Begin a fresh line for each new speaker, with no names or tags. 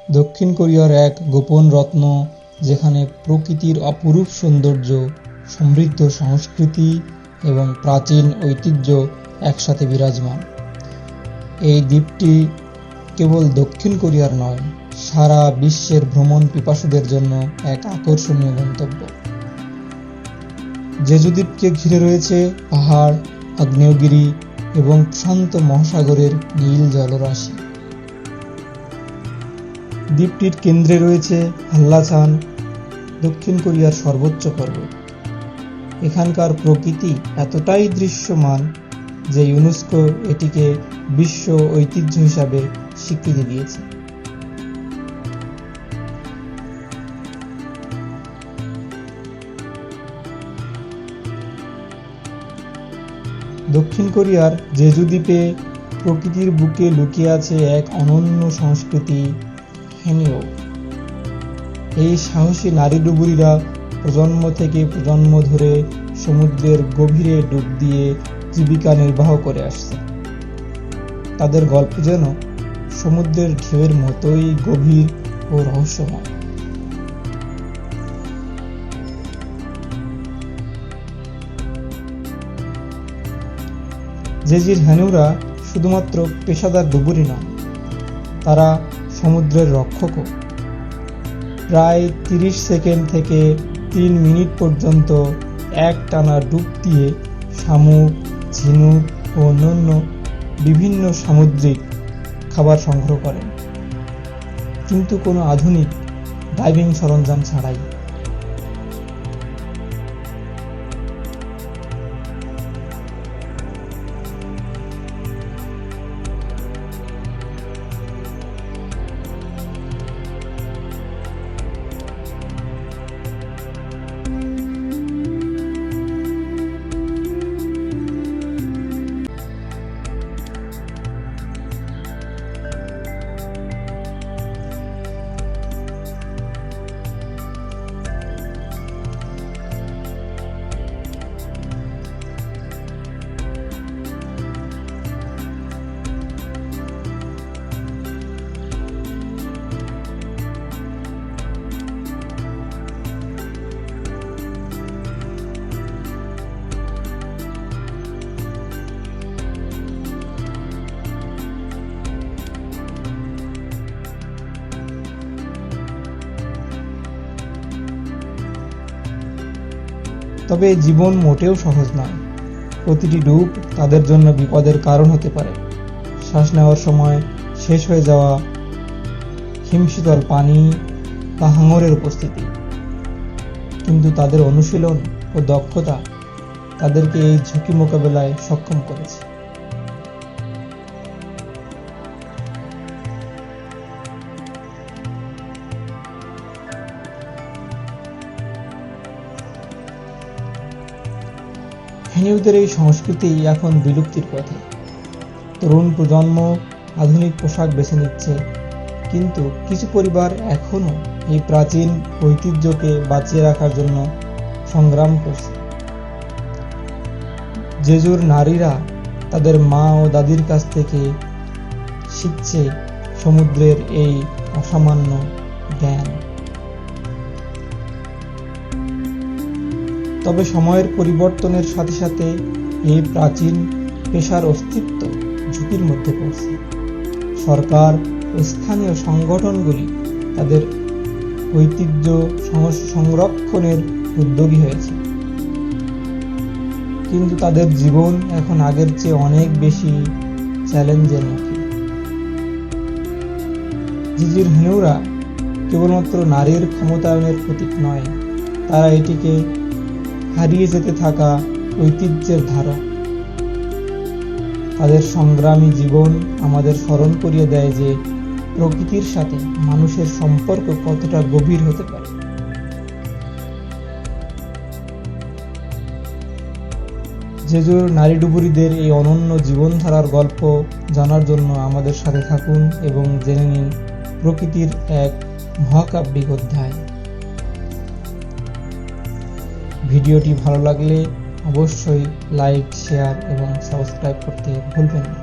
দক্ষিণ কোরিয়ার এক গোপন রত্ন, যেখানে প্রকৃতির অপরূপ সৌন্দর্য, সমৃদ্ধ সংস্কৃতি এবং প্রাচীন ঐতিহ্য একসাথে বিরাজমান। এই দ্বীপটি কেবল দক্ষিণ কোরিয়ার নয়, সারা বিশ্বের ভ্রমণ পিপাসুদের জন্য এক আকর্ষণীয় গন্তব্য। জেজু দ্বীপকে ঘিরে রয়েছে পাহাড়, আগ্নেয়গিরি এবং প্রশান্ত মহাসাগরের নীল জলরাশি। দ্বীপটির কেন্দ্রে রয়েছে হাল্লাচান, দক্ষিণ কোরিয়ার সর্বোচ্চ পর্বত। এখানকার প্রকৃতি এতটাই দৃশ্যমান যে ইউনেস্কো এটিকে বিশ্ব ঐতিহ্য হিসাবে স্বীকৃতি দিয়েছে। দক্ষিণ কোরিয়ার জেজু দ্বীপে প্রকৃতির বুকে লুকিয়ে আছে এক অনন্য সংস্কৃতি, হেনিও। এই সাহসী নারী ডুবুরিরা প্রজন্ম থেকে প্রজন্ম ধরে সমুদ্রের গভীরে ডুব দিয়ে জীবিকা নির্বাহ করে আসছে। তাদের গল্প যেন সমুদ্রের ঢেউয়ের মতোই গভীর ও রহস্যময়। জেজির হেনুরা শুধুমাত্র পেশাদার ডুবুরি নয়, তারা সমুদ্রের রক্ষকও। প্রায় 30 সেকেন্ড থেকে 3 মিনিট পর্যন্ত একটানা ডুব দিয়ে শামুক, ঝিনুক ও অন্যান্য বিভিন্ন সামুদ্রিক খাবার সংগ্রহ করেন, কিন্তু কোনো আধুনিক ডাইভিং সরঞ্জাম ছাড়াই। তবে জীবন মোটেও সহজ নয়। প্রতিটি ডুব তাদের জন্য বিপদের কারণ হতে পারে। শ্বাস নেওয়ার সময় শেষ হয়ে যাওয়া, হিমশীতল পানি বা হাঙরের উপস্থিতি। কিন্তু তাদের অনুশীলন ও দক্ষতা তাদেরকে এই ঝুঁকি মোকাবেলায় সক্ষম করেছে। হেনিউদের এই সংস্কৃতি এখন বিলুপ্তির পথে। তরুণ প্রজন্ম আধুনিক পোশাক বেছে নিচ্ছে, কিন্তু কিছু পরিবার এখনও এই প্রাচীন ঐতিহ্যকে বাঁচিয়ে রাখার জন্য সংগ্রাম করছে। জেজুর নারীরা তাদের মা ও দাদির কাছ থেকে শিখছে সমুদ্রের এই অসামান্য জ্ঞান। তবে সময়ের পরিবর্তনের সাথে সাথে এই প্রাচীন পেশার অস্তিত্ব ঝুঁকির মধ্যে পড়ছে। সরকার ও স্থানীয় সংগঠনগুলি তাদের ঐতিহ্য সংরক্ষণের উদ্যোগী হয়েছে, কিন্তু তাদের জীবন এখন আগের চেয়ে অনেক বেশি চ্যালেঞ্জের মুখে। জিজির হেনুরা কেবলমাত্র নারীর ক্ষমতায়নের প্রতীক নয়, তারা এটিকে হারিয়ে যেতে থাকা ঐতিহ্যের ধারক। তাদের সংগ্রামী জীবন আমাদের স্মরণ করিয়ে দেয় যে প্রকৃতির সাথে মানুষের সম্পর্ক কতটা গভীর হতে পারে। জেজুর নারী ডুবুরিদের এই অনন্য জীবনধারার গল্প জানার জন্য আমাদের সাথে থাকুন এবং জেনে নিন প্রকৃতির এক মহাকাব্যিক অধ্যায়। ভিডিওটি ভালো লাগলে অবশ্যই লাইক, শেয়ার এবং সাবস্ক্রাইব করতে ভুলবেন না।